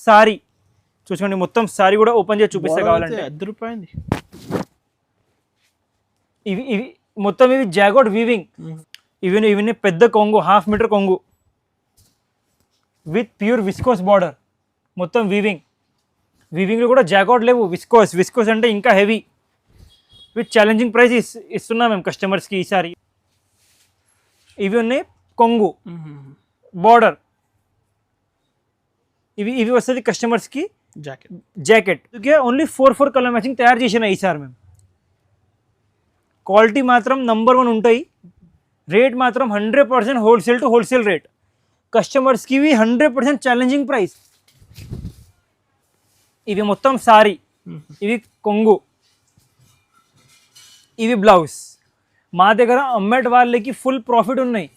Sorry చూసుకోండి, మొత్తం sorry కూడా ఓపెన్ చేసి చూపిస్తా కావాలంటే. రూపాయలు ఇవి ఇవి మొత్తం ఇవి జాగోట్ వీవింగ్. ఇవి పెద్ద కొంగు, 1/2 మీటర్ కొంగు విత్ ప్యూర్ విస్కోస్ బార్డర్, మొత్తం వీవింగ్లో కూడా జాగోట్ లేవు, విస్కోస్ అంటే ఇంకా హెవీ. విత్ ఛాలెంజింగ్ ప్రైస్ ఇస్తున్నాం మేము కస్టమర్స్కి ఈసారి. ఇవి ఉన్నాయి కొంగు బార్డర్, ఇవి వస్తుంది కస్టమర్స్కి జాకెట్. ఓన్లీ 4 కలర్ మ్యాచింగ్ తయారు చేసిన ఈసారి మేము. క్వాలిటీ మాత్రం నంబర్ 1 ఉంటాయి, రేట్ మాత్రం 100% హోల్సేల్ టు హోల్సేల్ రేట్. కస్టమర్స్కి ఇవి 100% ఛాలెంజింగ్ ప్రైస్. ఇవి మొత్తం సారీ, ఇవి కొంగు, ఇవి బ్లౌజ్. మా దగ్గర అమ్మేట్ వాళ్ళకి ఫుల్ ప్రాఫిట్ ఉన్నాయి,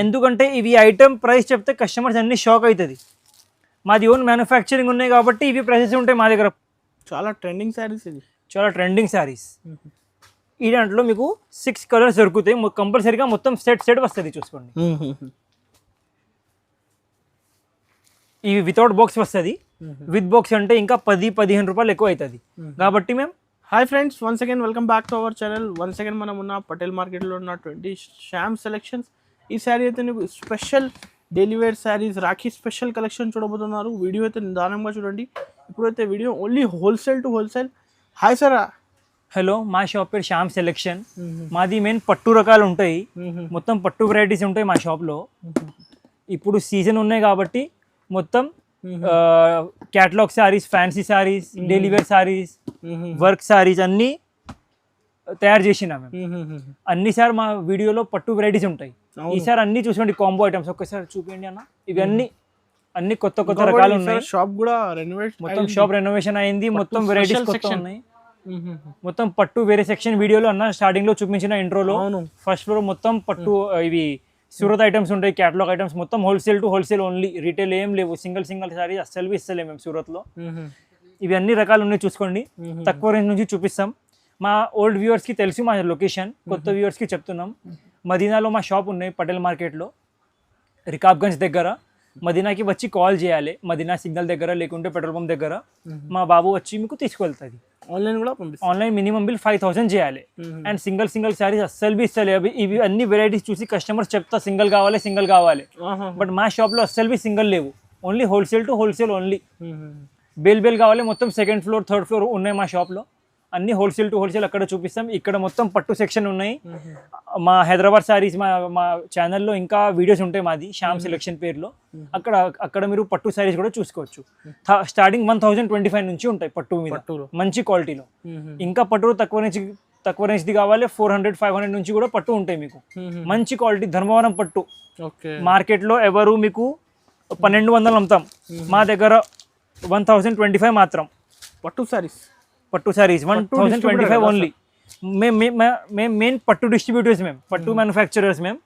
ఎందుకంటే ఇవి ఐటమ్ ప్రైస్ చెప్తే కస్టమర్స్ అన్ని షాక్ అవుతుంది. మాది ఓన్ మ్యానుఫ్యాక్చరింగ్ ఉన్నాయి కాబట్టి ఇవి ప్రైసెస్ ఉంటాయి మా దగ్గర. చాలా ట్రెండింగ్ శారీస్, ఇది చాలా ట్రెండింగ్ శారీస్. ఈ దాంట్లో మీకు 6 కలర్స్ దొరుకుతాయి కంపల్సరీగా, మొత్తం సెట్ వస్తుంది చూసుకోండి. ఇవి వితౌట్ బాక్స్ వస్తుంది, విత్ బాక్స్ అంటే ఇంకా 10-15 రూపాయలు ఎక్కువ అవుతుంది కాబట్టి మేము. Hi friends, once again welcome back to our channel. Once again మనం ఉన్న పటేల్ మార్కెట్లో ఉన్న 20 శ్యామ్ సెలెక్షన్స్. ఈ శారీ అయితే నీకు special daily wear saris, Rakhi special collection చూడబోతున్నారు. వీడియో అయితే నిదానంగా చూడండి. ఇప్పుడైతే video only wholesale to wholesale. Hi sir. Hello, మా షాప్ పేరు శ్యామ్ సెలెక్షన్. మాది మెయిన్ పట్టు రకాలు ఉంటాయి, మొత్తం పట్టు వెరైటీస్ ఉంటాయి మా షాప్లో. ఇప్పుడు సీజన్ ఉన్నాయి కాబట్టి మొత్తం catalogue saris, fancy saris, daily wear saris, work saris అన్నీ తయారు చేసినా మేము. అన్నిసారి మా వీడియోలో పట్టు వెరైటీస్ ఉంటాయి. ఈసారి అన్ని చూసుకోండి, కాంబో ఐటమ్స్ ఒక్కసారి చూపించండి అన్న. ఇవి అన్ని కొత్త రకాలు ఉన్నాయి. షాప్ కూడా రెనోవేట్, మొత్తం షాప్ రెనోవేషన్ అయింది, మొత్తం వెరైటీస్ కొత్త ఉన్నాయి. మొత్తం పట్టు వేరే సెక్షన్ వీడియోలో అన్న స్టార్టింగ్ లో చూపించిన ఇంట్రోలో. ఫస్ట్ ఫ్లోర్ మొత్తం పట్టు, ఇవి సూరత్ ఐటమ్స్ ఉంటాయి, క్యాటలాగ్ ఐటమ్స్, మొత్తం wholesale to wholesale only. Retail ఏం లేవు, సింగిల్ సారీ అస్సలు ఇస్తలేము మేము సూరత్లో. ఇవి అన్ని రకాలు ఉన్నాయి చూసుకోండి. తక్కువ రేంజ్ నుంచి చూపిస్తాం. మా ఓల్డ్ వ్యూవర్స్కి తెలుసు మా లొకేషన్, కొత్త వ్యూవర్స్కి చెప్తున్నాం. మదీనాలో మా షాప్ ఉన్నాయి, పటేల్ మార్కెట్లో, రికాబ్గంజ్ దగ్గర. మదీనాకి వచ్చి కాల్ చేయాలి, మదీనా సిగ్నల్ దగ్గర, లేకుంటే పెట్రోల్ పంప్ దగ్గర. మా బాబు వచ్చి మీకు తీసుకువెళ్తుంది. ఆన్లైన్ కూడా పంపిస్తాం. ఆన్లైన్ మినిమం బిల్ 5000 చేయాలి. అండ్ సింగిల్ శారీస్ అస్సలు బి ఇస్తలే. ఇవి అన్ని వెరైటీస్ చూసి కస్టమర్స్ చెప్తా సింగిల్ కావాలి, బట్ మా షాప్లో అస్సలు బి సింగిల్ లేవు, only wholesale to wholesale only. Bale కావాలి, మొత్తం 2nd ఫ్లోర్ 3rd ఫ్లోర్ ఉన్నాయి మా షాప్లో. అన్ని హోల్సేల్ టు హోల్సేల్ అక్కడ చూపిస్తాం. ఇక్కడ మొత్తం పట్టు సెక్షన్ ఉన్నాయి. మా హైదరాబాద్ శారీస్ మా ఛానల్లో ఇంకా వీడియోస్ ఉంటాయి మాది, శ్యామ్ సెలెక్షన్ పేరులో. అక్కడ మీరు పట్టు శారీస్ కూడా చూసుకోవచ్చు. స్టార్టింగ్ 1025 నుంచి ఉంటాయి పట్టు మీద, మంచి క్వాలిటీలో. ఇంకా పట్టు తక్కువ రేంజ్ది కావాలి, 400-500 నుంచి కూడా పట్టు ఉంటాయి మీకు. మంచి క్వాలిటీ ధర్మవరం పట్టు. మార్కెట్లో ఎవరు మీకు 1200 అమ్ముతాం, మా దగ్గర 1025 మాత్రం. పట్టు శారీస్ 1025 ఓన్లీ. మేము మెయిన్ పట్టు డిస్ట్రిబ్యూటర్స్, మేము పట్టు మ్యానుఫ్యాక్చరర్స్. మేము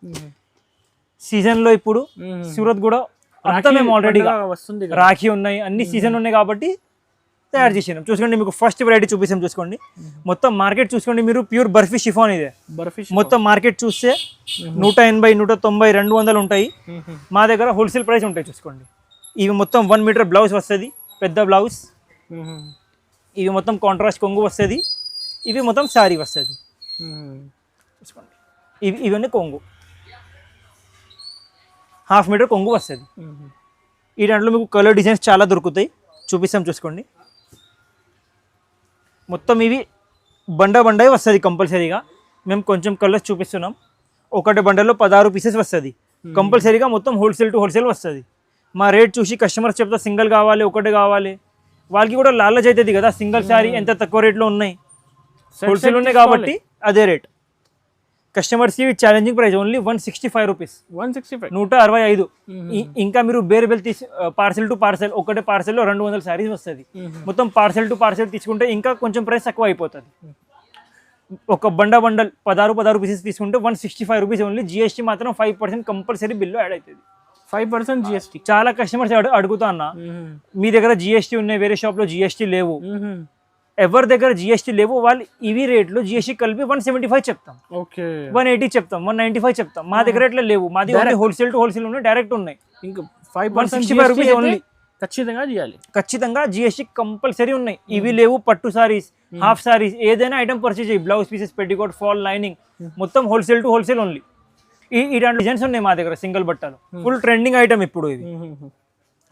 సీజన్లో ఇప్పుడు సూరత్ కూడా అంతా మేము ఆల్రెడీ వస్తుంది, రాఖీ ఉన్నాయి, అన్ని సీజన్ ఉన్నాయి కాబట్టి తయారు చేసినాం. చూసుకోండి, మీకు ఫస్ట్ వెరైటీ చూపిస్తాం చూసుకోండి. మొత్తం మార్కెట్ చూసుకోండి మీరు, ప్యూర్ బర్ఫీ షిఫాన్ ఇదే. మొత్తం మార్కెట్ చూస్తే 180, 190, 200 ఉంటాయి. మా దగ్గర హోల్సేల్ ప్రైస్ ఉంటాయి చూసుకోండి. ఇవి మొత్తం 1 మీటర్ బ్లౌజ్ వస్తుంది, పెద్ద బ్లౌజ్. ఇవి మొత్తం కాంట్రాస్ట్ కొంగు వస్తుంది. ఇవి మొత్తం శారీ వస్తుంది చూసుకోండి. ఇవన్నీ కొంగు, 1/2 మీటర్ కొంగు వస్తుంది. ఈ దాంట్లో మీకు కలర్ డిజైన్స్ చాలా దొరుకుతాయి, చూపిస్తాం చూసుకోండి. మొత్తం ఇవి బండవి వస్తుంది కంపల్సరీగా. మేము కొంచెం కలర్స్ చూపిస్తున్నాం. ఒకటి బండల్లో 16 పీసెస్ వస్తుంది కంపల్సరీగా. మొత్తం హోల్సేల్ టు హోల్సేల్ వస్తుంది. మా రేట్ చూసి కస్టమర్స్ చెప్తా సింగిల్ కావాలి, ఒకటి కావాలి. వాళ్ళకి కూడా లాలచ్ అవుతుంది కదా, సింగిల్ శారీ ఎంత తక్కువ రేట్లో ఉన్నాయి, హోల్సేల్ ఉన్నాయి కాబట్టి అదే రేట్. కస్టమర్స్కి ఛాలెంజింగ్ ప్రైస్ ఓన్లీ 165 రూపీస్, 165. ఇంకా మీరు బేర్ తీసి పార్సెల్ టు పార్సెల్, ఒకటే పార్సెల్లో 200 శారీస్ వస్తుంది. మొత్తం పార్సెల్ టు పార్సెల్ తీసుకుంటే ఇంకా కొంచెం ప్రైస్ తక్కువ అయిపోతుంది. ఒక బండల్ 16 పీసెస్ తీసుకుంటే 165 రూపీస్ ఓన్లీ. జిఎస్టీ మాత్రం 5% కంపల్సరీ బిల్లు యాడ్ అవుతుంది. 5% జిఎస్టీ. చాలా కస్టమర్స్ అడుగుతా అన్న, మీ దగ్గర జిఎస్టీ ఉన్నాయి, వేరే షాప్లో జిఎస్టీ లేవు. ఎవరి దగ్గర జిఎస్టీ లేవు వాళ్ళు ఇవి రేట్లు జిఎస్టీ కలిపి 175 చెప్తాం, 180 చెప్తాం, 195 చెప్తాం. మా దగ్గర ఎట్లా లేవు, మాది హోల్సేల్ టు హోల్సేల్ ఉన్నాయి, డైరెక్ట్ ఉన్నాయి. ఇంకా 165 రూపీస్ ఓన్లీ. ఖచ్చితంగా చేయాలి. ఖచ్చితంగా జిఎస్టీ కంపల్సరీ ఉన్నాయి. ఇవి లేవు పట్టు సారీస్, హాఫ్ సారీస్, ఏదైనా ఐటమ్ పర్చేజ్ చేయి, blouse pieces, petticoat, fall, lining, మొత్తం హోల్సేల్ టు హోల్సేల్ ఓన్లీ. ఇలాంటి డిజైన్స్ ఉన్నాయి మా దగ్గర సింగిల్ బట్టలు. ఫుల్ ట్రెండింగ్ ఐటమ్ ఇప్పుడు ఇవి.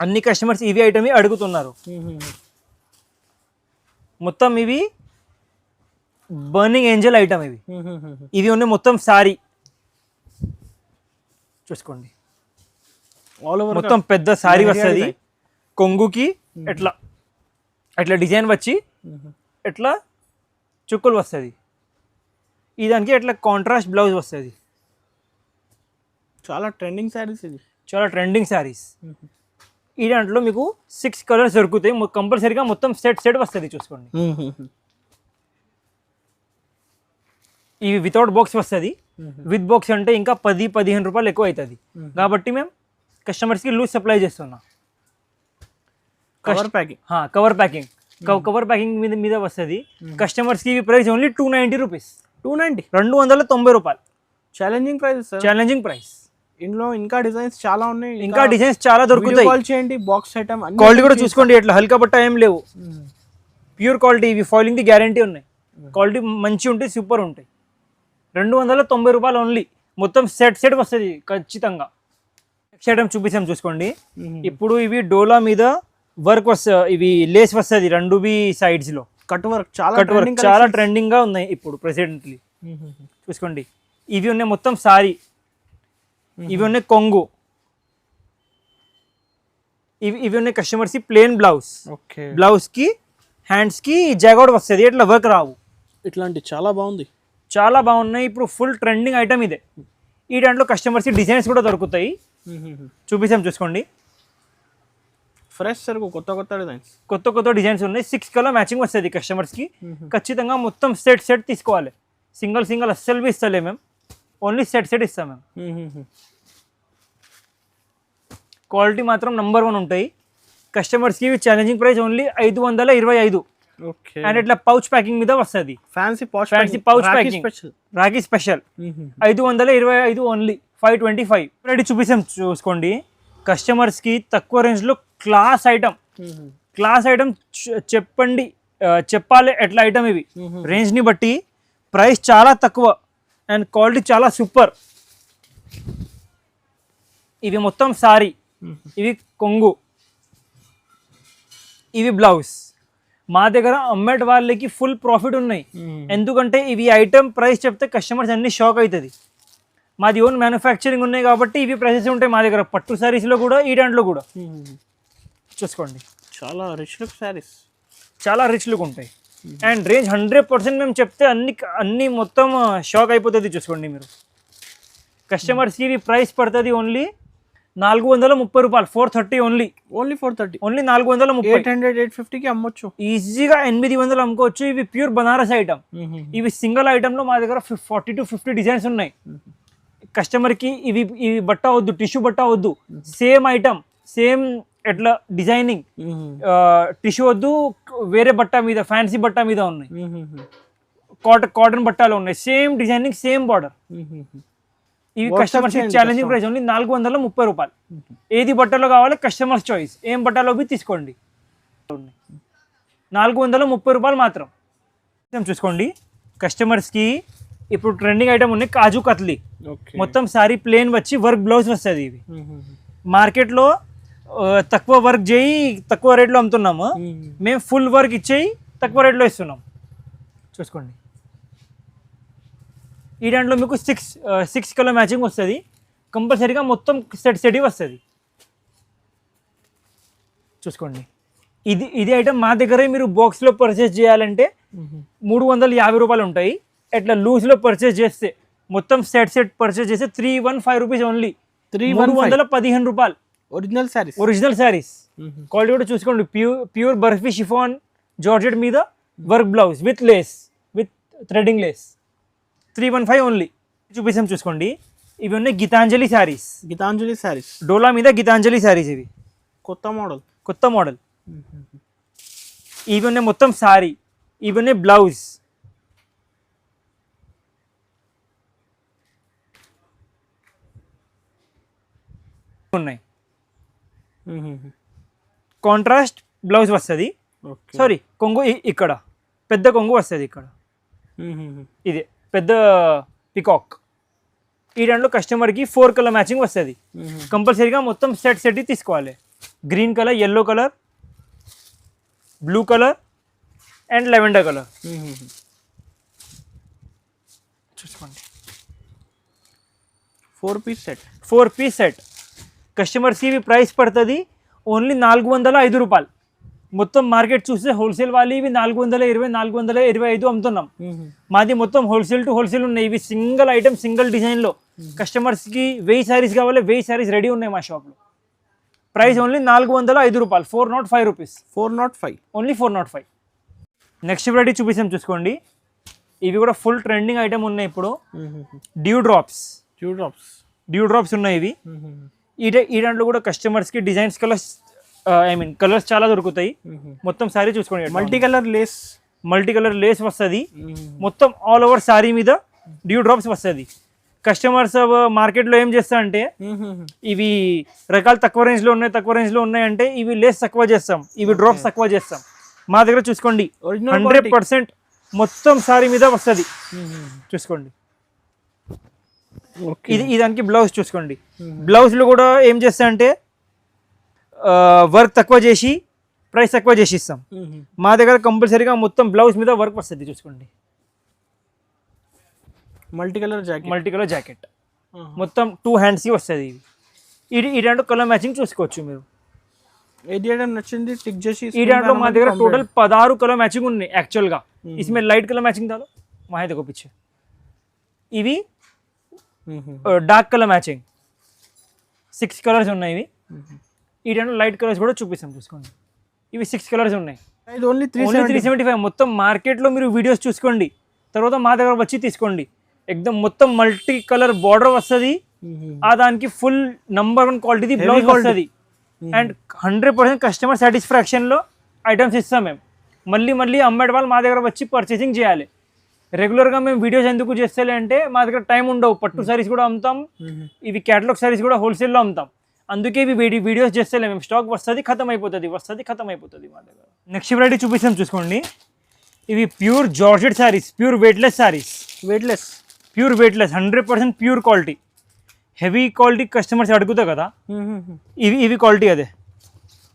అన్ని కస్టమర్స్ ఇవి ఐటమ్ అడుగుతున్నారు. మొత్తం ఇవి బర్నింగ్ ఏంజల్ ఐటమ్ ఇవి. ఇవి ఉన్నాయి మొత్తం సారీ చూసుకోండి. ఆల్ ఓవర్ మొత్తం పెద్ద సారీ వస్తుంది. కొంగుకి ఎట్లా ఎట్లా డిజైన్ వచ్చి ఎట్లా చుక్కలు వస్తుంది. ఈ దానికి ఎట్లా కాంట్రాస్ట్ బ్లౌజ్ వస్తుంది. చాలా ట్రెండింగ్ శారీస్ ఇది. చాలా ట్రెండింగ్ శారీస్. ఈ దాంట్లో మీకు 6 కలర్స్ దొరుకుతాయి. కంపల్సరీగా మొత్తం సెట్ వస్తుంది చూసుకోండి. ఇవి వితౌట్ బాక్స్ వస్తుంది. విత్ బాక్స్ అంటే ఇంకా 10-15 రూపాయలు ఎక్కువ అవుతుంది. కాబట్టి మేము కస్టమర్స్కి లూజ్ సప్లై చేస్తున్నాం. Cover packing. కవర్ ప్యాకింగ్ మీద వస్తుంది. కస్టమర్స్కి ఇవి ప్రైస్ ఓన్లీ 290 రూపీస్. 290 రూపాయలు. Challenging price. Challenging price. ఇందులో ఇంకా డిజైన్స్ చాలా ఉన్నాయి. ఇంకా డిజైన్స్ చాలా దొరుకుతాయి. కాల్ చేయండి. బాక్స్ ఐటమ్ క్వాలిటీ కూడా చూసుకోండి. ఎట్లా హల్కా బట్ట ఏం లేవు, ప్యూర్ క్వాలిటీ. ఇవి ఫాయిలింగ్ ది గ్యారంటీ ఉన్నాయి. క్వాలిటీ మంచి ఉంటాయి, సూపర్ ఉంటాయి. 290 రూపాయలు ఓన్లీ. మొత్తం సెట్ వస్తుంది ఖచ్చితంగా. నెక్స్ట్ ఐటమ్ చూపించాం చూసుకోండి. ఇప్పుడు ఇవి డోలా మీద వర్క్ వస్తుంది. ఇవి లేస్ వస్తుంది 2 సైడ్స్ లో. కట్ వర్క్ చాలా ట్రెండింగ్ గా ఉన్నాయి ఇప్పుడు ప్రెసెంట్లీ. చూసుకోండి. ఇవి ఉన్నాయి మొత్తం సారీ. ఇవి ఉన్నాయి కొంగు. ఇవి ఉన్నాయి కస్టమర్స్ ప్లేన్ బ్లౌజ్. బ్లౌజ్ కి హ్యాండ్స్ కి జాగౌట్ వస్తుంది. ఇట్లా వర్క్ రావు. ఇట్లాంటి చాలా బాగుంది. చాలా బాగున్నాయి. ఇప్పుడు ఫుల్ ట్రెండింగ్ ఐటమ్ ఇదే. ఈ దాంట్లో కస్టమర్స్ డిజైన్స్ కూడా దొరుకుతాయి. చూపించాం చూసుకోండి. ఫ్రెష్ సరుకు, కొత్త డిజైన్స్, కొత్త డిజైన్స్ ఉన్నాయి. 6 కలర్ మ్యాచింగ్ వస్తుంది కస్టమర్స్కి. ఖచ్చితంగా మొత్తం సెట్ తీసుకోవాలి. సింగిల్ అస్సలు ఇస్తలే మేము. ఓన్లీ సెట్ ఇస్తాం మేము. క్వాలిటీ మాత్రం నంబర్ 1 ఉంటాయి. కస్టమర్స్కి ఛాలెంజింగ్ ప్రైస్ ఓన్లీ 525. అండ్ ఇట్లా పౌచ్ ప్యాకింగ్ మీద వస్తుంది. Fancy pouch packing, Rakhi special. 525 only. 525 ready చూపిస్తాం చూసుకోండి. కస్టమర్స్కి తక్కువ రేంజ్లో క్లాస్ ఐటమ్ చెప్పాలి ఎట్లా ఐటమ్ ఇవి. రేంజ్ని బట్టి ప్రైస్ చాలా తక్కువ అండ్ క్వాలిటీ చాలా సూపర్. ఇవి మొత్తం సారీ, ఇవి కొంగు, ఇవి బ్లౌజ్. మా దగ్గర అమ్మేటి వాళ్ళకి ఫుల్ ప్రాఫిట్ ఉన్నాయి. ఎందుకంటే ఇవి ఐటమ్ ప్రైస్ చెప్తే కస్టమర్స్ అన్ని షాక్ అవుతుంది. మాది ఓన్ మ్యానుఫ్యాక్చరింగ్ ఉన్నాయి కాబట్టి ఇవి ప్రైసెస్ ఉంటాయి మా దగ్గర. పట్టు సారీస్లో కూడా ఈ దాంట్లో కూడా చూసుకోండి. చాలా రిచ్ లుక్ సారీస్, చాలా రిచ్ లుక్ ఉంటాయి. అండ్ రేంజ్ 100% మేము చెప్తే అన్ని మొత్తం షాక్ అయిపోతుంది. చూసుకోండి మీరు. కస్టమర్స్కి ఇవి ప్రైస్ పడుతుంది ఓన్లీ 430 రూపాయలు. 430 ఓన్లీ 430. ఓన్లీ 430. 800-850కి అమ్మొచ్చు ఈజీగా. 800 అమ్ముకోవచ్చు. ఇవి ప్యూర్ బనారస్ ఐటమ్. ఇవి సింగిల్ ఐటమ్లో మా దగ్గర 40-50 డిజైన్స్ ఉన్నాయి. కస్టమర్కి ఇవి బట్ట వద్దు, టిష్యూ బట్ట వద్దు, సేమ్ ఐటమ్, సేమ్ ఎట్లా డిజైనింగ్, టిష్యూ వద్దు, వేరే బట్ట మీద, ఫ్యాన్సీ బట్ట మీద ఉన్నాయి. కాటన్ బట్టాలు ఉన్నాయి. Same designing, same border. ఇవి కస్టమర్స్ ఛాలెంజింగ్ ప్రైస్ ఓన్లీ 430 రూపాయలు. ఏది బట్టలో కావాలి కస్టమర్స్ చాయిస్. ఏం బట్టలో తీసుకోండి. 430 రూపాయలు మాత్రం. చూసుకోండి. కస్టమర్స్కి ఇప్పుడు ట్రెండింగ్ ఐటమ్ ఉన్నాయి కాజు కత్లీ. మొత్తం సారీ ప్లేన్ వచ్చి వర్క్ బ్లౌజ్ వస్తుంది. ఇవి మార్కెట్లో తక్కువ వర్క్ చేయి తక్కువ రేట్లో అమ్ముతున్నాము. మేము ఫుల్ వర్క్ ఇచ్చేయి తక్కువ రేట్లో ఇస్తున్నాం. చూసుకోండి. ఈ దాంట్లో మీకు 6 కలర్ మ్యాచింగ్ వస్తుంది. కంపల్సరీగా మొత్తం సెట్ వస్తుంది. చూసుకోండి. ఇది ఐటమ్ మా దగ్గరే మీరు బాక్స్లో పర్చేస్ చేయాలంటే 350 రూపాయలు ఉంటాయి. ఎట్లా లూజ్లో పర్చేస్ చేస్తే మొత్తం సెట్ పర్చేస్ చేస్తే 315 రూపీస్ ఓన్లీ. 315 రూపాయలు. ఒరిజినల్ శారీస్. క్వాలిటీ కూడా చూసుకోండి. ప్యూర్ బర్ఫీ షిఫాన్ జార్జెట్ మీద work blouse with lace, with threading lace. 315 only. చూపిస్తాం చూసుకోండి. ఇవి ఉన్నాయి గీతాంజలి శారీస్. డోలా మీద గీతాంజలి శారీస్. ఇవి కొత్త మోడల్. ఇవి ఉన్నాయి మొత్తం సారీ. ఇవి ఉన్నాయి బ్లౌజ్. ఉన్నాయి కాంట్రాస్ట్ బ్లౌజ్ వస్తుంది. ఓకే. సారీ, కొంగు ఇక్కడ పెద్ద కొంగు వస్తుంది ఇక్కడ. ఇది పెద్ద పికాక్. ఈ దాంట్లో కస్టమర్కి 4 కలర్ మ్యాచింగ్ వస్తుంది. కంపల్సరీగా మొత్తం సెట్ తీసుకోవాలి. Green colour, yellow colour, blue colour and lavender colour. చూసుకోండి, 4 పీస్ సెట్. కస్టమర్స్కి ఇవి ప్రైస్ పడుతుంది ఓన్లీ 405 రూపాయలు. మొత్తం మార్కెట్ చూస్తే హోల్సేల్ వాళ్ళు ఇవి 420, 425 అమ్ముతున్నాం. మాది మొత్తం హోల్సేల్ టు హోల్సేల్ ఉన్నాయి. ఇవి సింగిల్ ఐటమ్, సింగిల్ డిజైన్లో. కస్టమర్స్కి 1000 శారీస్ కావాలి, 1000 శారీస్ రెడీ ఉన్నాయి మా షాప్లో. ప్రైస్ ఓన్లీ 405 రూపాయలు, 405 రూపీస్. 405, ఓన్లీ 405. నెక్స్ట్ వెరైటీ చూపిస్తాం, చూసుకోండి. ఇవి కూడా ఫుల్ ట్రెండింగ్ ఐటమ్ ఉన్నాయి ఇప్పుడు. డ్యూ డ్రాప్స్ ఉన్నాయి ఇవి. ఈ దాంట్లో కూడా కస్టమర్స్కి డిజైన్స్, కలర్స్ చాలా దొరుకుతాయి. మొత్తం శారీ చూసుకోండి, మల్టీ కలర్ లేస్ వస్తుంది. మొత్తం ఆల్ ఓవర్ శారీ మీద డ్యూ డ్రాప్స్ వస్తుంది. కస్టమర్స్ మార్కెట్లో ఏం చేస్తా అంటే ఇవి రకాలు తక్కువ రేంజ్లో ఉన్నాయి అంటే ఇవి లేస్ తక్కువ చేస్తాం, ఇవి డ్రాప్స్ తక్కువ చేస్తాం. మా దగ్గర చూసుకోండి 100% మొత్తం శారీ మీద వస్తుంది. చూసుకోండి, ఇది దానికి బ్లౌజ్ చూసుకోండి. బ్లౌజ్లో కూడా ఏం చేస్తా అంటే వర్క్ తక్కువ చేసి ప్రైస్ తక్కువ చేసి ఇస్తాం. మా దగ్గర కంపల్సరీగా మొత్తం బ్లౌజ్ మీద వర్క్ వస్తుంది. చూసుకోండి, మల్టీ కలర్ జాకెట్ మొత్తం 2 హ్యాండ్స్కి వస్తుంది. ఈ దాంట్లో కలర్ మ్యాచింగ్ చూసుకోవచ్చు మీరు. ఏది ఐటమ్ నచ్చింది టిక్ చేసి. ఈ దాంట్లో మా దగ్గర టోటల్ 16 కలర్ మ్యాచింగ్ ఉన్నాయి యాక్చువల్గా. इसमें लाइट कलर मैचिंग डालो, वहाँ देखो पीछे. ఇవి డార్క్ కలర్ మ్యాచింగ్ 6 కలర్స్ ఉన్నాయి ఇవి. ఈ రెండు లైట్ కలర్స్ కూడా చూపిస్తాం, చూసుకోండి. ఇవి 6 కలర్స్ ఉన్నాయి. ఇది ఓన్లీ 375. మొత్తం మార్కెట్లో మీరు వీడియోస్ చూసుకోండి, తర్వాత మా దగ్గర వచ్చి తీసుకోండి. ఎక్దమ్ మొత్తం మల్టీ కలర్ బార్డర్ వస్తుంది. ఆ దానికి ఫుల్ నంబర్ 1 క్వాలిటీ బ్లౌజ్ వస్తుంది. అండ్ 100% కస్టమర్ సాటిస్ఫాక్షన్లో ఐటమ్స్ ఇస్తాం మేము. మళ్ళీ అమ్మేటి వాళ్ళు మా దగ్గర వచ్చి పర్చేసింగ్ చేయాలి. రెగ్యులర్గా మేము వీడియోస్ ఎందుకు చేస్తలే అంటే మా దగ్గర టైం ఉండవు. పట్టు సారీస్ కూడా అమ్ముతాం, ఇవి క్యాటలాగ్ సారీస్ కూడా హోల్సేల్లో అమ్ముతాం. అందుకే ఇవి వీడియోస్ చేస్తలే మేము. స్టాక్ వస్తుంది ఖతం అయిపోతుంది మా దగ్గర. నెక్స్ట్ వెరైటీ చూపిస్తాం, చూసుకోండి. ఇవి pure georgette saris, pure weightless saris. Pure weightless 100% pure quality. Heavy quality customers అడుగుతారు కదా, ఇవి క్వాలిటీ అదే.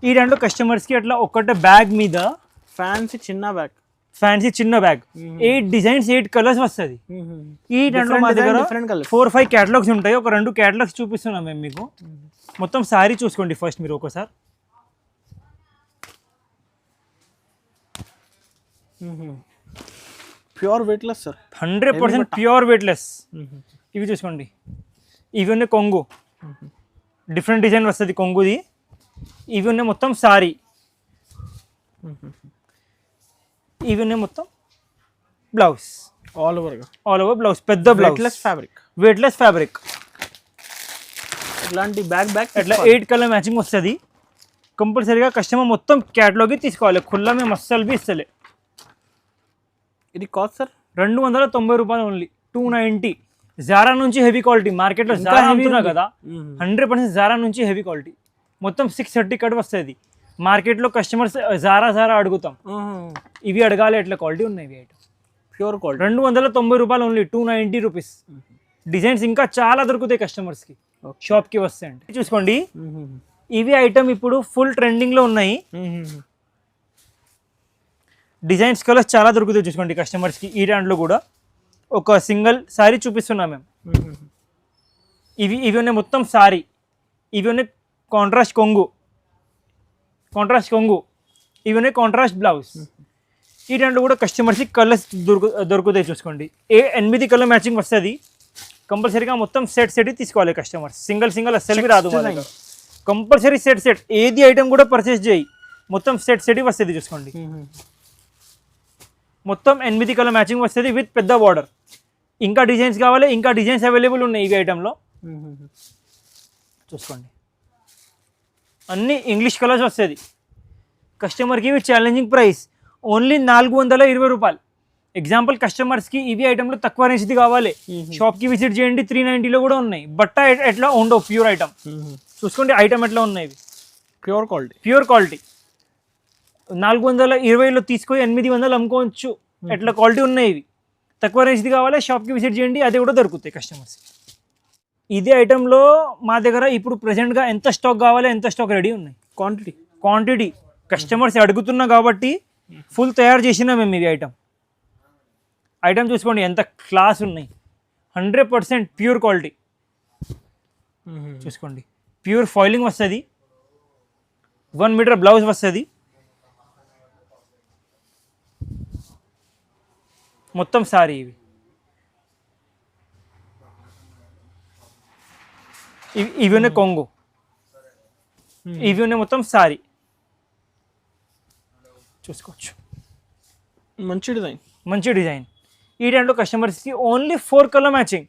ఈ దాంట్లో కస్టమర్స్కి అట్లా ఒక్కటే బ్యాగ్ మీద ఫ్యాన్సీ చిన్న బ్యాగ్ 8 డిజైన్స్ 8 కలర్స్ వస్తుంది. ఈ దాంట్లో మా దగ్గర 4-5 క్యాటలాగ్స్ ఉంటాయి. ఒక 2 క్యాటలాగ్స్ చూపిస్తున్నాం మేము మీకు. మొత్తం సారీ చూసుకోండి ఫస్ట్ మీరు ఒకసారి. Pure weightless sir, 100% pure weightless. ఇవి చూసుకోండి, ఇవి ఉన్నాయి కొంగు, డిఫరెంట్ డిజైన్ వస్తుంది కొంగుది. ఇవి ఉన్నాయి మొత్తం సారీ. ఇవి ఉన్నాయి మొత్తం బ్లౌజ్, ఆల్ ఓవర్ బ్లౌజ్, పెద్ద బ్లౌజ్, వెయిట్లెస్ ఫ్యాబ్రిక్. ఇట్లాంటి బ్యాగ్ అట్లా 8 కలర్ మ్యాచింగ్ వస్తుంది. కంపల్సరీగా కస్టమర్ మొత్తం క్యాటలాగ్ తీసుకోవాలి. ఖుల్లా మేము అస్సలు బి ఇస్తలే. ఇది కాస్ట్ సార్ 290 రూపాయలు ఓన్లీ, 290. జారా నుంచి హెవీ క్వాలిటీ. మార్కెట్లో జారా అమ్ముతున్నా కదా, 100% జారా నుంచి హెవీ క్వాలిటీ. మొత్తం 630 కట్ వస్తుంది. మార్కెట్లో కస్టమర్స్ జారా అడుగుతాం, ఇవి అడగాలి. ఎట్లా క్వాలిటీ ఉన్నాయి ఇవి ఐటమ్, ప్యూర్ క్వాలిటీ. 290 రూపాయలు ఓన్లీ, 290 రూపీస్. డిజైన్స్ ఇంకా చాలా దొరుకుతాయి కస్టమర్స్కి షాప్కి వస్తే. అంటే చూసుకోండి, ఇవి ఐటమ్ ఇప్పుడు ఫుల్ ట్రెండింగ్లో ఉన్నాయి. డిజైన్స్ కలర్స్ చాలా దొరుకుతాయి చూసుకోండి కస్టమర్స్కి. ఈ దాంట్లో కూడా ఒక సింగిల్ సారీ చూపిస్తున్నాం మేము. ఇవి ఉన్నాయి మొత్తం సారీ. ఇవి ఉన్నాయి కాంట్రాస్ట్ కొంగు, ఇవి ఉన్నాయి కాంట్రాస్ట్ బ్లౌజ్. ఈ దాంట్లో కూడా కస్టమర్స్కి కలర్స్ దొరుకుతాయి చూసుకోండి. 8 కలర్ మ్యాచింగ్ వస్తుంది. కంపల్సరీగా మొత్తం సెట్ తీసుకోవాలి కస్టమర్స్. సింగిల్ అస్సలు రాదు. Compulsory set. ఏది ఐటమ్ కూడా పర్చేస్ చేయి, మొత్తం సెట్ వస్తుంది చూసుకోండి. మొత్తం 8 కలర్ మ్యాచింగ్ వస్తుంది విత్ పెద్ద బార్డర్. ఇంకా డిజైన్స్ కావాలి, ఇంకా డిజైన్స్ అవైలబుల్ ఉన్నాయి ఈ ఐటెంలో. చూసుకోండి, అన్ని ఇంగ్లీష్ కలర్స్ వస్తుంది. కస్టమర్కి ఇవి ఛాలెంజింగ్ ప్రైస్ ఓన్లీ 420 రూపాయలు. ఎగ్జాంపుల్ కస్టమర్స్కి ఇవి ఐటెంలో తక్కువ రేంజ్ది కావాలి, షాప్కి విజిట్ చేయండి. 390లో కూడా ఉన్నాయి. బట్ట ఎట్లా ఉండవు, ప్యూర్ ఐటమ్. చూసుకోండి ఐటమ్ ఎట్లా ఉన్నాయి, ఇవి ప్యూర్ క్వాలిటీ. 420లో తీసుకొని 800 అమ్ముకోవచ్చు, ఎట్లా క్వాలిటీ ఉన్నాయి ఇవి. తక్కువ రేంజ్ది కావాలి షాప్కి విజిట్ చేయండి, అది కూడా దొరుకుతాయి కస్టమర్స్. ఇదే ఐటెంలో మా దగ్గర ఇప్పుడు ప్రెసెంట్గా ఎంత స్టాక్ కావాలి, ఎంత స్టాక్ రెడీ ఉన్నాయి. క్వాంటిటీ కస్టమర్స్ అడుగుతున్నా కాబట్టి ఫుల్ తయారు చేసినా మేము ఇవి ఐటమ్ చూసుకోండి ఎంత క్లాస్ ఉన్నాయి. 100% ప్యూర్ క్వాలిటీ చూసుకోండి. ప్యూర్ ఫాయిలింగ్ వస్తుంది, 1 మీటర్ బ్లౌజ్ వస్తుంది, మొత్తం సారీ ఇవి ఉన్నాయి కొంగు, ఇవి ఉన్నాయి మొత్తం సారీ చూసుకోవచ్చు. మంచి డిజైన్. ఈ టైంలో కస్టమర్స్కి ఓన్లీ 4 కలర్ మ్యాచింగ్.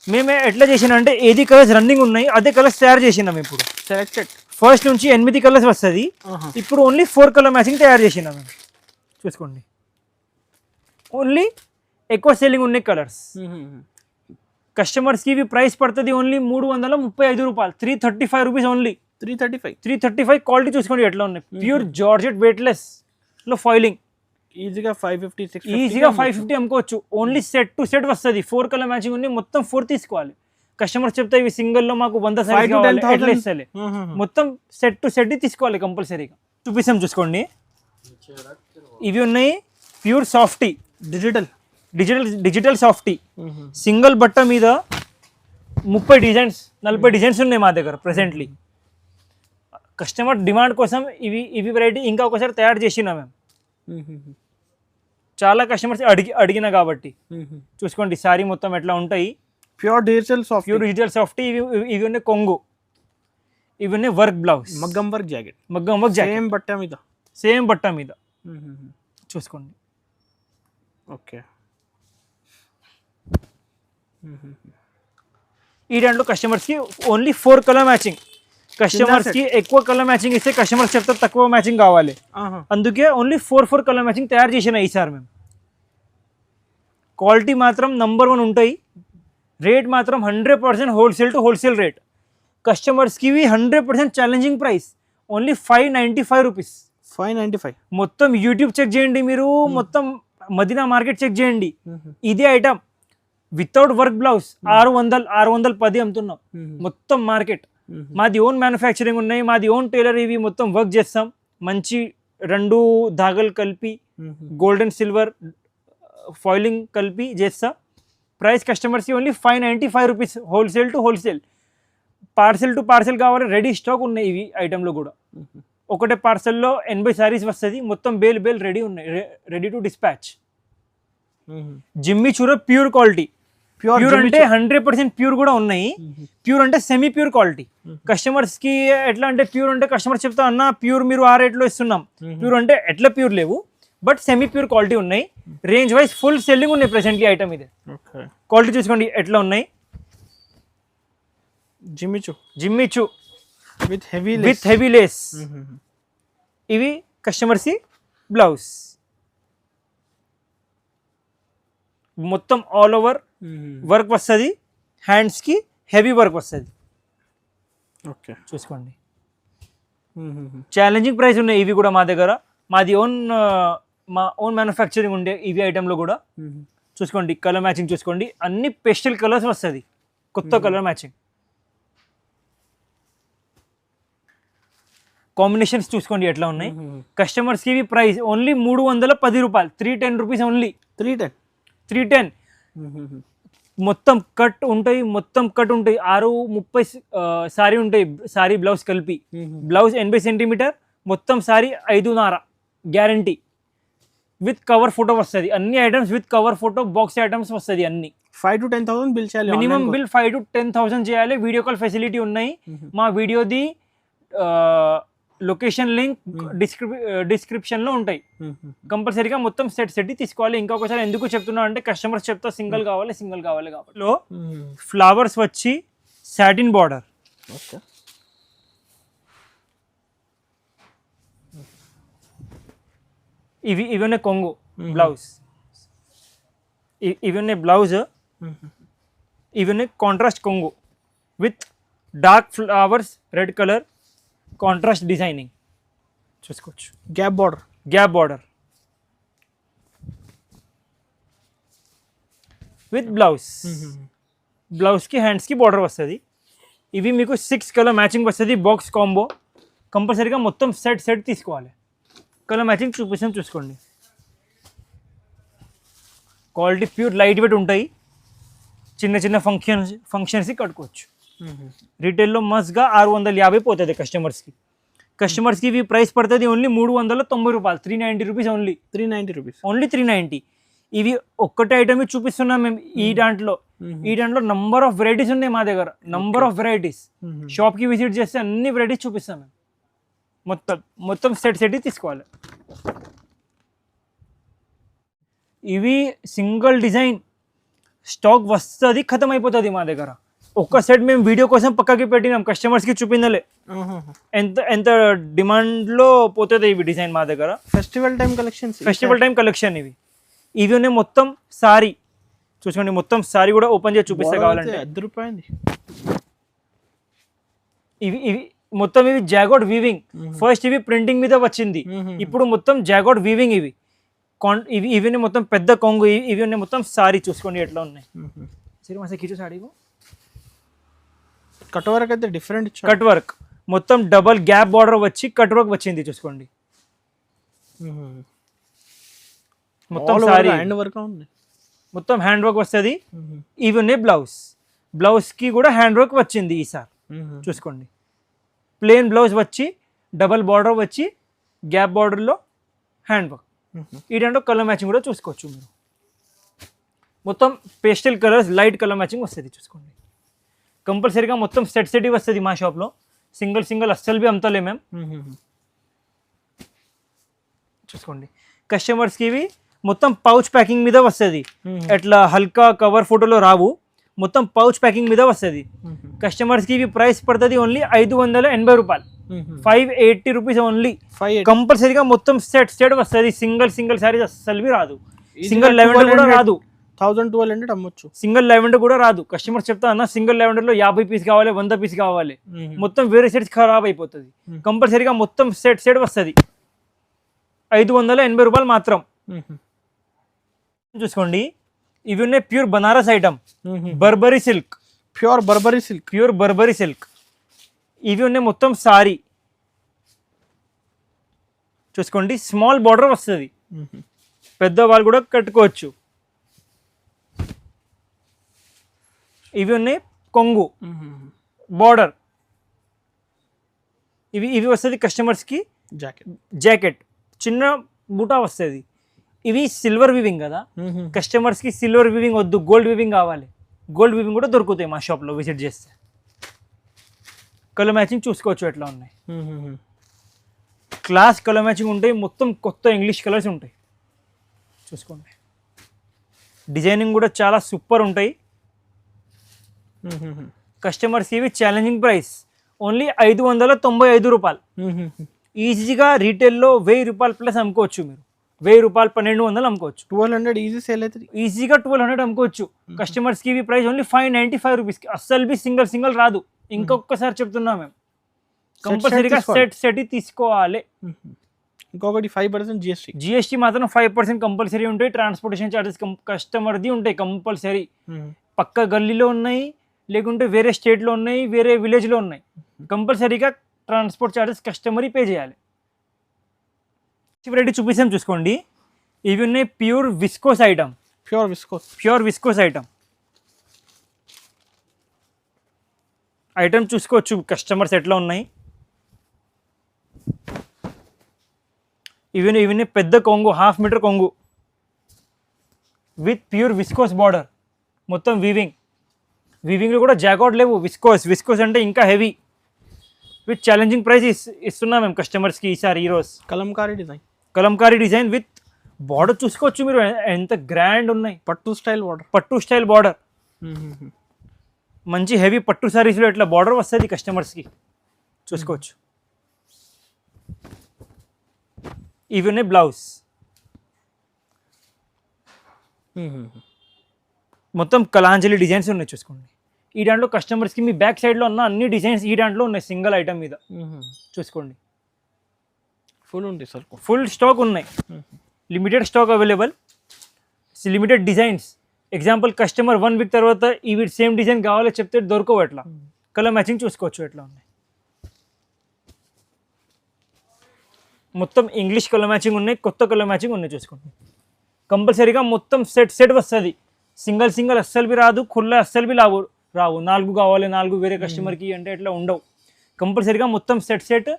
మేము ఎట్లా చేసినా అంటే ఏది కలర్స్ రన్నింగ్ ఉన్నాయి అదే కలర్స్ తయారు చేసినాం. ఇప్పుడు సెలెక్టెడ్ ఫస్ట్ నుంచి 8 కలర్స్ వస్తుంది, ఇప్పుడు ఓన్లీ 4 కలర్ మ్యాచింగ్ తయారు చేసినాం మేము. చూసుకోండి ఓన్లీ ఎక్కువ సెల్లింగ్ ఉన్నాయి కలర్స్. కస్టమర్స్కి ఇవి ప్రైస్ పడుతుంది ఓన్లీ 335 రూపాయలు, 335 రూపీస్ ఓన్లీ. 335 క్వాలిటీ చూసుకోండి ఎట్లా ఉన్నాయి. ప్యూర్ జార్జెట్ వెయిట్లెస్లో ఫాయిలింగ్. ఈజీగా 550 అమ్ముకోవచ్చు. ఓన్లీ సెట్ టు సెట్ వస్తుంది. 4 కలర్ మ్యాచింగ్ ఉంది, మొత్తం 4 తీసుకోవాలి. కస్టమర్స్ చెప్తే ఇవి సింగిల్లో మాకు 100 సైజ్ కావాలి ఎట్లా ఇస్తలే, మొత్తం సెట్ టు సెట్ తీసుకోవాలి కంపల్సరీగా. చూపిస్తాం చూసుకోండి. ఇవి ఉన్నాయి pure softy, digital softy. Single బట్ట మీద 30 డిజైన్స్ 40 డిజైన్స్ ఉన్నాయి మా దగ్గర ప్రెసెంట్లీ. కస్టమర్ డిమాండ్ కోసం ఇవి వెరైటీ ఇంకా ఒకసారి తయారు చేసినా మేము. చాలా కస్టమర్స్ అడిగిన కాబట్టి చూసుకోండి సారీ మొత్తం ఎట్లా ఉంటాయి. Pure digital softy. ఇవి ఉన్నాయి కొంగు, ఇవి ఉన్నాయి వర్క్ బ్లౌజ్, మగ్గం వర్క్ జాకెట్, సేమ్ బట్ట మీద చూసుకోండి. ఓకే. ఈ దాంట్లో కస్టమర్స్కి ఓన్లీ 4 కలర్ మ్యాచింగ్. కస్టమర్స్కి ఎక్కువ కలర్ మ్యాచింగ్ ఇస్తే కస్టమర్స్ చెప్తారు తక్కువ మ్యాచింగ్ కావాలి, అందుకే ఓన్లీ 4 కలర్ మ్యాచింగ్ తయారు చేసిన ఈసారి మేము. క్వాలిటీ మాత్రం నంబర్ 1 ఉంటాయి, రేట్ మాత్రం 100% హోల్సేల్ టు హోల్సేల్ రేట్. కస్టమర్స్కి 100% ఛాలెంజింగ్ ప్రైస్ ఓన్లీ 595 రూపీస్. 595 మొత్తం యూట్యూబ్ చెక్ చేయండి మీరు, మొత్తం మదీనా మార్కెట్ చెక్ చేయండి. ఇదే ఐటమ్ వితౌట్ వర్క్ బ్లౌజ్ 610 అమ్ముతున్నాం మొత్తం మార్కెట్. మాది ఓన్ మ్యానుఫ్యాక్చరింగ్ ఉన్నాయి, మాది ఓన్ టైలర్. ఇవి మొత్తం వర్క్ చేస్తాం, మంచి 2 ధాగలు కలిపి గోల్డెన్ సిల్వర్ ఫాయిలింగ్ కలిపి చేస్తా. ప్రైస్ కస్టమర్స్కి only 595 rupees wholesale to wholesale. Parcel to parcel కావాలి, రెడీ స్టాక్ ఉన్నాయి ఇవి ఐటెంలో కూడా. ఒకటే పార్సెల్లో 80 సారీస్ వస్తుంది, మొత్తం బేల్ రెడీ ఉన్నాయి, రెడీ టు డిస్పాచ్. జిమ్మి చూర ప్యూర్ క్వాలిటీ. ప్యూర్ అంటే 100% ప్యూర్ కూడా ఉన్నాయి, ప్యూర్ అంటే సెమీ ప్యూర్ క్వాలిటీ. కస్టమర్స్కి ఎట్లా అంటే ప్యూర్ అంటే కస్టమర్స్ చెప్తా అన్న ప్యూర్ మీరు ఆ రేట్లో ఇస్తున్నాం, ప్యూర్ అంటే ఎట్లా ప్యూర్ లేవు, బట్ సెమీ ప్యూర్ క్వాలిటీ ఉన్నాయి. రేంజ్ వైజ్ ఫుల్ సెల్లింగ్ ఉన్నాయి ప్రెసెంట్లీ ఐటమ్ ఇది. క్వాలిటీ చూసుకోండి ఎట్లా ఉన్నాయి. జిమ్మిచు విత్ హెవీ లేస్. ఇవి కస్టమర్స్ బ్లౌజ్ మొత్తం ఆల్ ఓవర్ వర్క్ వస్తుంది, హ్యాండ్స్కి హెవీ వర్క్ వస్తుంది. ఓకే చూసుకోండి ఛాలెంజింగ్ ప్రైస్ ఉన్నాయి ఇవి కూడా మా దగ్గర. మాది మా ఓన్ మ్యానుఫ్యాక్చరింగ్ ఉండే ఇవి ఐటెంలో కూడా. చూసుకోండి కలర్ మ్యాచింగ్ చూసుకోండి, అన్ని పేస్టల్ కలర్స్ వస్తుంది, కొత్త కలర్ మ్యాచింగ్. కాంబినేషన్స్ చూసుకోండి ఎట్లా ఉన్నాయి. కస్టమర్స్కి ఇవి ప్రైస్ ఓన్లీ 310 రూపాయలు, 310 రూపీస్ ఓన్లీ. 310 మొత్తం కట్ ఉంటాయి, 630 సారీ ఉంటాయి, సారీ బ్లౌజ్ కలిపి. బ్లౌజ్ 80 సెంటీమీటర్, మొత్తం sorry 5.5 guarantee. With cover photo వస్తుంది, అన్ని items with cover photo, box items వస్తుంది అన్ని. 5 to 10,000 బిల్ చేయాలి, మినిమం బిల్ 5 to 10,000 చేయాలి. వీడియో కాల్ ఫెసిలిటీ ఉన్నాయి. మా వీడియోది లొకేషన్ లింక్ డిస్క్రిప్షన్లో ఉంటాయి. కంపల్సరీగా మొత్తం సెట్ తీసుకోవాలి. ఇంకొకసారి ఎందుకు చెప్తున్నా అంటే కస్టమర్స్ చెప్తా సింగిల్ కావాలి కాబట్టి. లో ఫ్లవర్స్ వచ్చి సాటిన్ బార్డర్. ఇవన్నీ కొంగు బ్లౌజ్, ఇవన్నీ బ్లౌజ్, ఇవన్నీ కాంట్రాస్ట్ కొంగు with dark flowers, red colour contrast designing. చూసుకోవచ్చు. Gap border. Gap border with blouse. బ్లౌజ్కి హ్యాండ్స్కి బార్డర్ వస్తుంది. ఇవి మీకు 6 కలర్ మ్యాచింగ్ వస్తుంది. బాక్స్ కాంబో కంపల్సరీగా మొత్తం సెట్ తీసుకోవాలి. కలర్ మ్యాచింగ్ చూపిస్తాం చూసుకోండి. క్వాలిటీ ప్యూర్ లైట్ వెయిట్ ఉంటాయి. చిన్న చిన్న ఫంక్షన్స్కి కట్టుకోవచ్చు. రీటైల్లో మస్ట్గా 650 పోతుంది కస్టమర్స్కి ఇవి ప్రైస్ పడుతుంది ఓన్లీ 390 రూపాయలు. 390 రూపీస్ ఓన్లీ. 390 rupees only 390. ఇవి ఒక్కటే ఐటమ్ చూపిస్తున్నాం మేము. ఈ దాంట్లో నంబర్ ఆఫ్ వెరైటీస్ ఉన్నాయి మా దగ్గర. Number of varieties. షాప్కి విజిట్ చేస్తే అన్ని వెరైటీస్ చూపిస్తాం మేము. మొత్తం సెట్ తీసుకోవాలి. ఇవి సింగిల్ డిజైన్ స్టాక్ వస్తుంది, ఖతం అయిపోతుంది మా దగ్గర. ఒక్క సెట్ మేము వీడియో కోసం పక్కకి పెట్టినాం, కస్టమర్స్కి చూపించలే. ఎంత డిమాండ్లో పోతుంది ఇవి డిజైన్ మా దగ్గర. ఫెస్టివల్ టైం కలెక్షన్ ఇవి ఉన్నాయి. మొత్తం సారీ చూసుకోండి. మొత్తం సారీ కూడా ఓపెన్ చేసి చూపిస్తే కావాలంటే. రూపాయలు ఇవి మొత్తం ఇవి జాగోట్ వీవింగ్. ఫస్ట్ ఇవి ప్రింటింగ్ మీద వచ్చింది, ఇప్పుడు మొత్తం జాగోట్ వీవింగ్. ఇవి మొత్తం పెద్ద కొంగు. ఇవి మొత్తం సారీ చూసుకోండి ఎట్లా ఉన్నాయి. సరే మా కిచు సారీ కట్ వర్క్ అయితే డిఫరెంట్. కట్ వర్క్ మొత్తం డబల్ గ్యాప్ బార్డర్ వచ్చి కట్ వర్క్ వచ్చింది చూసుకోండి. మొత్తం సారీ హ్యాండ్ వర్క్ ఉంది. మొత్తం హ్యాండ్ వర్క్ వస్తుంది. ఇవి ఉన్నాయి బ్లౌజ్కి కూడా హ్యాండ్ వర్క్ వచ్చింది ఈసారి చూసుకోండి. ప్లెయిన్ బ్లౌజ్ వచ్చి డబల్ బార్డర్ వచ్చి గ్యాప్ బార్డర్లో హ్యాండ్ వర్క్. ఈ రెండు కలర్ మ్యాచింగ్ కూడా చూసుకోవచ్చు మీరు. మొత్తం pastel colours light colour matching వస్తుంది చూసుకోండి. కంపల్సరీగా మొత్తం సెట్ వస్తుంది మా షాప్లో. సింగిల్ అస్సలు బి అమ్ముతలే మేము. చూసుకోండి. కస్టమర్స్కి ఇవి మొత్తం పౌచ్ ప్యాకింగ్ మీద వస్తుంది. ఎట్లా హల్కా కవర్ ఫోటోలో రావు, మొత్తం పౌచ్ ప్యాకింగ్ మీద వస్తుంది. కస్టమర్స్కి ఇవి ప్రైస్ పడుతుంది ఓన్లీ 580 రూపాయలు. 580 రూపీస్ ఓన్లీ. కంపల్సరీగా మొత్తం సెట్ వస్తుంది. సింగిల్ సారీస్ అస్సలు రాదు. సింగిల్ లెవెండర్ కూడా రాదు. 1200 అమ్మొచ్చు. సింగిల్ లెవెండర్ కూడా రాదు. కస్టమర్ చెప్తా అన్న సింగిల్ లెవెండర్లో 50 పీస్ కావాలి, 100 పీస్ కావాలి. మొత్తం వేరే సెట్స్ ఖరాబ్ అయిపోతుంది. కంపల్సరీగా మొత్తం సెట్ వస్తుంది. 580 రూపాయలు మాత్రం. చూసుకోండి. ఇవి ఉన్నాయి pure Banaras item. Burberry silk. Pure Burberry silk. ఇవి ఉన్నాయి మొత్తం సారీ చూసుకోండి. స్మాల్ బార్డర్ వస్తుంది, పెద్దవాళ్ళు కూడా కట్టుకోవచ్చు. ఇవి ఉన్నాయి కొంగు బార్డర్. ఇవి వస్తుంది కస్టమర్స్కి జాకెట్. చిన్న బూటా వస్తుంది. ఇవి సిల్వర్ వివింగ్ కదా, కస్టమర్స్కి సిల్వర్ వివింగ్ వద్దు, గోల్డ్ వివింగ్ కావాలి. గోల్డ్ వివింగ్ కూడా దొరుకుతాయి మా షాప్లో విజిట్ చేస్తే. కలర్ మ్యాచింగ్ చూసుకోవచ్చు ఎట్లా ఉన్నాయి. క్లాస్ కలర్ మ్యాచింగ్ ఉంటాయి. మొత్తం కొత్త ఇంగ్లీష్ కలర్స్ ఉంటాయి చూసుకోండి. డిజైనింగ్ కూడా చాలా సూపర్ ఉంటాయి. కస్టమర్స్ ఇవి ఛాలెంజింగ్ ప్రైస్ ఓన్లీ 595 రూపాయలు. ఈజీగా రీటైల్లో 1000 రూపాయలు ప్లస్ అమ్ముకోవచ్చు మీరు. 1000 రూపాయలు 1200 అమ్ముకోవచ్చు. 1200 ఈజీ సేల్ అవుతుంది. ఈజీగా 1200 అమ్ముకోవచ్చు. కస్టమర్స్కి ఇవి ప్రైస్ ఓన్లీ 595 రూపీస్కి. అస్సలు బి సింగిల్ రాదు. ఇంకొకసారి చెప్తున్నాం మేము, కంపల్సరీగా సెట్ తీసుకోవాలి. ఇంకొకటి 5% జిఎస్టీ మాత్రం 5% కంపల్సరీ ఉంటాయి. ట్రాన్స్పోర్టేషన్ ఛార్జెస్ కస్టమర్ది ఉంటాయి కంపల్సరీ. పక్క గల్లీలో ఉన్నాయి, లేకుంటే వేరే స్టేట్లో ఉన్నాయి, వేరే విలేజ్లో ఉన్నాయి. కంపల్సరీగా ట్రాన్స్పోర్ట్ ఛార్జెస్ కస్టమర్ పే చేయాలి. వెరైటీ చూపిస్తాం చూసుకోండి. ఇవి ఉన్నాయి pure viscose item. Pure viscose item చూసుకోవచ్చు కస్టమర్స్ ఎట్లా ఉన్నాయి. ఇవి పెద్ద కొంగు, 1/2 మీటర్ కొంగు విత్ ప్యూర్ విస్కోస్ బార్డర్. మొత్తం వీవింగ్లో కూడా జాకౌట్ లేవు. విస్కోస్ అంటే ఇంకా హెవీ. విత్ ఛాలెంజింగ్ ప్రైస్ ఇస్తున్నాం మేము కస్టమర్స్కి ఈరోజు. కలంకారీ డిజైన్ విత్ బార్డర్ చూసుకోవచ్చు మీరు ఎంత గ్రాండ్ ఉన్నాయి. పట్టు స్టైల్ బార్డర్. మంచి హెవీ పట్టు సారీస్లో ఇట్లా బార్డర్ వస్తుంది కస్టమర్స్కి చూసుకోవచ్చు. ఇవి ఉన్నాయి బ్లౌజ్. మొత్తం కలాంజలి డిజైన్స్ ఉన్నాయి చూసుకోండి. ఈ దాంట్లో కస్టమర్స్కి మీ బ్యాక్ సైడ్లో ఉన్న అన్ని డిజైన్స్ ఈ దాంట్లో ఉన్నాయి సింగిల్ ఐటమ్ మీద చూసుకోండి. ఫుల్ ఉంది సార్. ఫుల్ స్టాక్ ఉన్నాయి, limited stock available, limited designs. Example customer 1 week తర్వాత ఇవి సేమ్ డిజైన్ కావాలో చెప్తే దొరకవు, ఎట్లా కలర్ మ్యాచింగ్ చూసుకోవచ్చు. ఎట్లా ఉన్నాయి మొత్తం ఇంగ్లీష్ కలర్ మ్యాచింగ్ ఉన్నాయి, కొత్త కలర్ మ్యాచింగ్ ఉన్నాయి చూసుకోండి. కంపల్సరీగా మొత్తం సెట్ వస్తుంది, సింగిల్ అస్సలు బి రాదు, ఖుల్లా అస్సలు బి రావు. 4 కావాలి, 4 వేరే కస్టమర్కి అంటే ఎట్లా ఉండవు. కంపల్సరీగా మొత్తం సెట్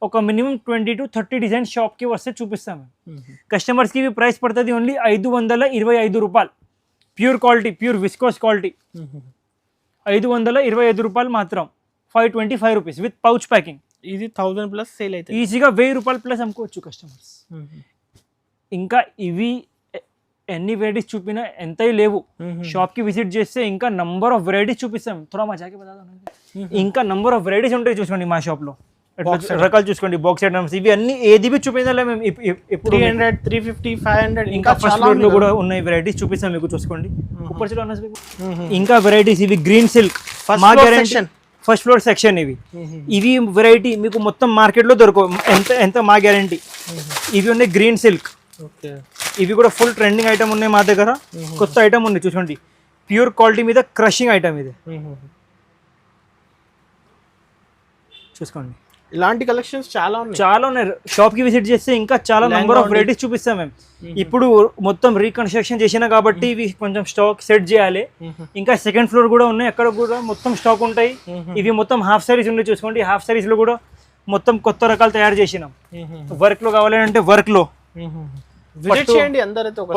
ఒక మినిమం 20 to 30 డిజైన్ షాప్కి వస్తే చూపిస్తాము. కస్టమర్స్కి ఇవి ప్రైస్ పడుతుంది ఓన్లీ 525 రూపాయలు. Pure quality, pure viscose quality, 525 రూపాయలు మాత్రం. 525 రూపీస్ విత్ పౌచ్ ప్యాకింగ్. ఇది 1000 ప్లస్ సేల్ అయితే ఈజీగా 1000 రూపాయలు ప్లస్ అమ్ముకోవచ్చు కస్టమర్స్. ఇంకా ఇవి ఎన్ని వెరైటీస్ చూపినా ఎంత లేవు. షాప్కి విజిట్ చేస్తే ఇంకా నంబర్ ఆఫ్ వెరైటీస్ చూపిస్తాం. థోడా మజాకి బతా దो. ఇంకా నంబర్ ఆఫ్ వెరైటీస్ ఉంటాయి చూసుకోండి మా షాప్లో. రకాలు చూసుకోండి, బాక్స్ ఐటమ్స్ ఇవి అన్ని ఏది బి చూపించాలి మేము. ఇప్పుడు 300, 350, 500 ఇంకా ఫస్ట్ ఫ్లోర్ లో కూడా ఉన్నాయి వెరైటీస్ చూపిస్తాం మీకు చూసుకోండి. ఇంకా వెరైటీస్ ఇవి గ్రీన్ సిల్క్ మా గ్యారెంటీ ఫస్ట్ ఫ్లోర్ సెక్షన్. ఇవి వెరైటీ మీకు మొత్తం మార్కెట్ లో దొరకవు, ఎంత మా గ్యారెంటీ. ఇవి ఉన్నాయి గ్రీన్ సిల్క్, ఇవి కూడా ఫుల్ ట్రెండింగ్ ఐటమ్ ఉన్నాయి మా దగ్గర. కొత్త ఐటమ్ ఉంది చూసుకోండి, ప్యూర్ క్వాలిటీ మీద క్రషింగ్ ఐటమ్ ఇది చూసుకోండి. ఇలాంటి కలెక్షన్స్ చాలా ఉన్నాయి. షాప్ కి విజిట్ చేస్తే ఇంకా చాలా నెంబర్ ఆఫ్ వెరైటీస్ చూపిస్తాం మేము. ఇప్పుడు మొత్తం రీకన్స్ట్రక్షన్ చేసినా కాబట్టి ఇవి కొంచెం స్టాక్ సెట్ చేయాలి. ఇంకా సెకండ్ ఫ్లోర్ కూడా ఉన్నాయి, అక్కడ కూడా మొత్తం స్టాక్ ఉంటాయి. ఇవి మొత్తం హాఫ్ సారీస్ ఉన్నాయి చూసుకోండి. హాఫ్ సారీస్ లో కూడా మొత్తం కొత్త రకాలు తయారు చేసినాం. వర్క్ లో కావాలంటే వర్క్ లో,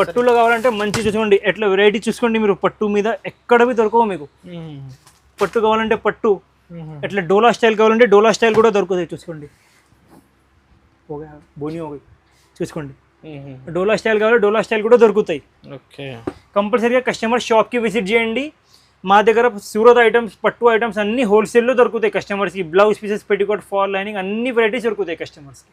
పట్టులో కావాలంటే మంచి చూసుకోండి. ఎట్లా వెరైటీ చూసుకోండి మీరు. పట్టు మీద ఎక్కడ బి దొరకవు మీకు. పట్టు కావాలంటే పట్టు, ఎట్లా డోలా స్టైల్ కావాలంటే డోలా స్టైల్ కూడా దొరుకుతాయి చూసుకోండి. బోని చూసుకోండి, డోలా స్టైల్ కావాలి డోలా స్టైల్ కూడా దొరుకుతాయి. కంపల్సరీగా కస్టమర్ షాప్కి విజిట్ చేయండి. మా దగ్గర సూరత్ ఐటమ్స్, పట్టు ఐటమ్స్ అన్ని హోల్సేల్లో దొరుకుతాయి కస్టమర్స్కి. Blouse pieces, petticoat, fall lining అన్ని వెరైటీస్ దొరుకుతాయి కస్టమర్స్కి.